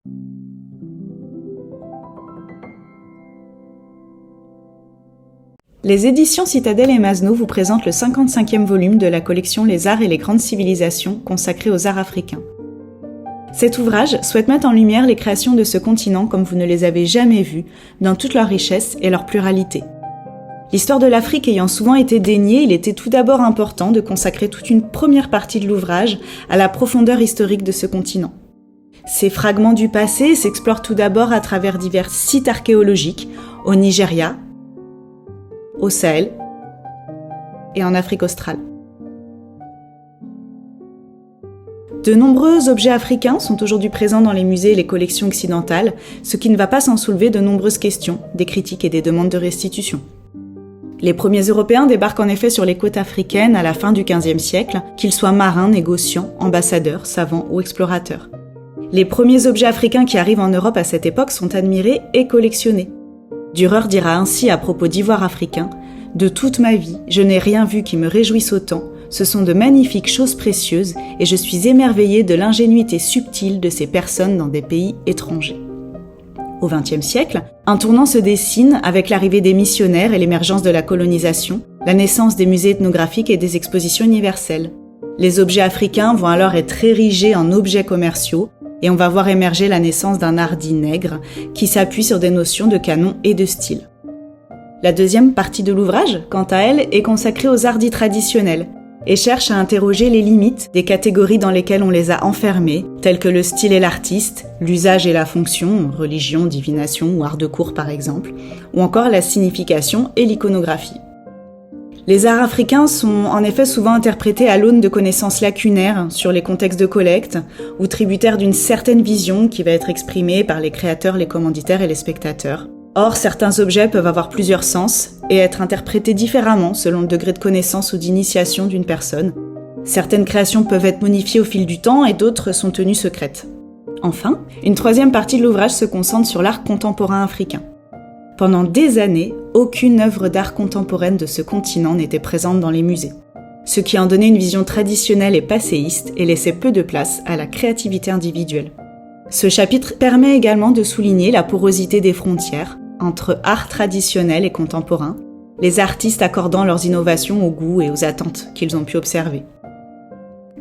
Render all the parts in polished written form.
Les éditions Citadel et Masno vous présentent le 55e volume de la collection Les Arts et les Grandes Civilisations consacrée aux arts africains. Cet ouvrage souhaite mettre en lumière les créations de ce continent comme vous ne les avez jamais vues, dans toute leur richesse et leur pluralité. L'histoire de l'Afrique ayant souvent été déniée, il était tout d'abord important de consacrer toute une première partie de l'ouvrage à la profondeur historique de ce continent. Ces fragments du passé s'explorent tout d'abord à travers divers sites archéologiques au Nigeria, au Sahel et en Afrique australe. De nombreux objets africains sont aujourd'hui présents dans les musées et les collections occidentales, ce qui ne va pas sans soulever de nombreuses questions, des critiques et des demandes de restitution. Les premiers Européens débarquent en effet sur les côtes africaines à la fin du XVe siècle, qu'ils soient marins, négociants, ambassadeurs, savants ou explorateurs. Les premiers objets africains qui arrivent en Europe à cette époque sont admirés et collectionnés. Dürer dira ainsi à propos d'ivoire africain « De toute ma vie, je n'ai rien vu qui me réjouisse autant. Ce sont de magnifiques choses précieuses et je suis émerveillé de l'ingénuité subtile de ces personnes dans des pays étrangers. » Au XXe siècle, un tournant se dessine avec l'arrivée des missionnaires et l'émergence de la colonisation, la naissance des musées ethnographiques et des expositions universelles. Les objets africains vont alors être érigés en objets commerciaux et on va voir émerger la naissance d'un art dit nègre qui s'appuie sur des notions de canon et de style. La deuxième partie de l'ouvrage, quant à elle, est consacrée aux arts dits traditionnels et cherche à interroger les limites des catégories dans lesquelles on les a enfermés, telles que le style et l'artiste, l'usage et la fonction, religion, divination ou art de cour par exemple, ou encore la signification et l'iconographie. Les arts africains sont en effet souvent interprétés à l'aune de connaissances lacunaires sur les contextes de collecte ou tributaires d'une certaine vision qui va être exprimée par les créateurs, les commanditaires et les spectateurs. Or, certains objets peuvent avoir plusieurs sens et être interprétés différemment selon le degré de connaissance ou d'initiation d'une personne. Certaines créations peuvent être modifiées au fil du temps et d'autres sont tenues secrètes. Enfin, une troisième partie de l'ouvrage se concentre sur l'art contemporain africain. Pendant des années, aucune œuvre d'art contemporaine de ce continent n'était présente dans les musées, ce qui en donnait une vision traditionnelle et passéiste et laissait peu de place à la créativité individuelle. Ce chapitre permet également de souligner la porosité des frontières entre art traditionnel et contemporain, les artistes accordant leurs innovations aux goûts et aux attentes qu'ils ont pu observer.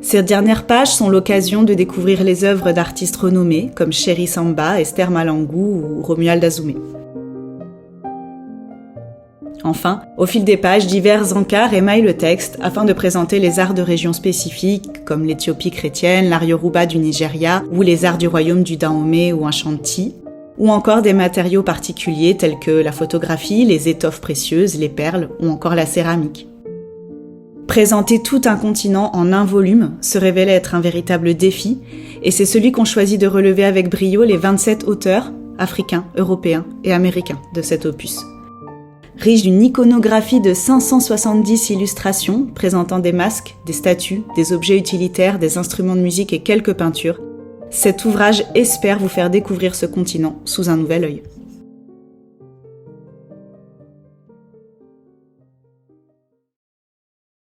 Ces dernières pages sont l'occasion de découvrir les œuvres d'artistes renommés comme Chéri Samba, Esther Malangou ou Romuald Azoumé. Enfin, au fil des pages, divers encarts émaillent le texte afin de présenter les arts de régions spécifiques comme l'Éthiopie chrétienne, l'art Yoruba du Nigeria ou les arts du royaume du Dahomey ou Ashanti, ou encore des matériaux particuliers tels que la photographie, les étoffes précieuses, les perles ou encore la céramique. Présenter tout un continent en un volume se révélait être un véritable défi, et c'est celui qu'ont choisi de relever avec brio les 27 auteurs africains, européens et américains de cet opus. Riche d'une iconographie de 570 illustrations présentant des masques, des statues, des objets utilitaires, des instruments de musique et quelques peintures, cet ouvrage espère vous faire découvrir ce continent sous un nouvel œil.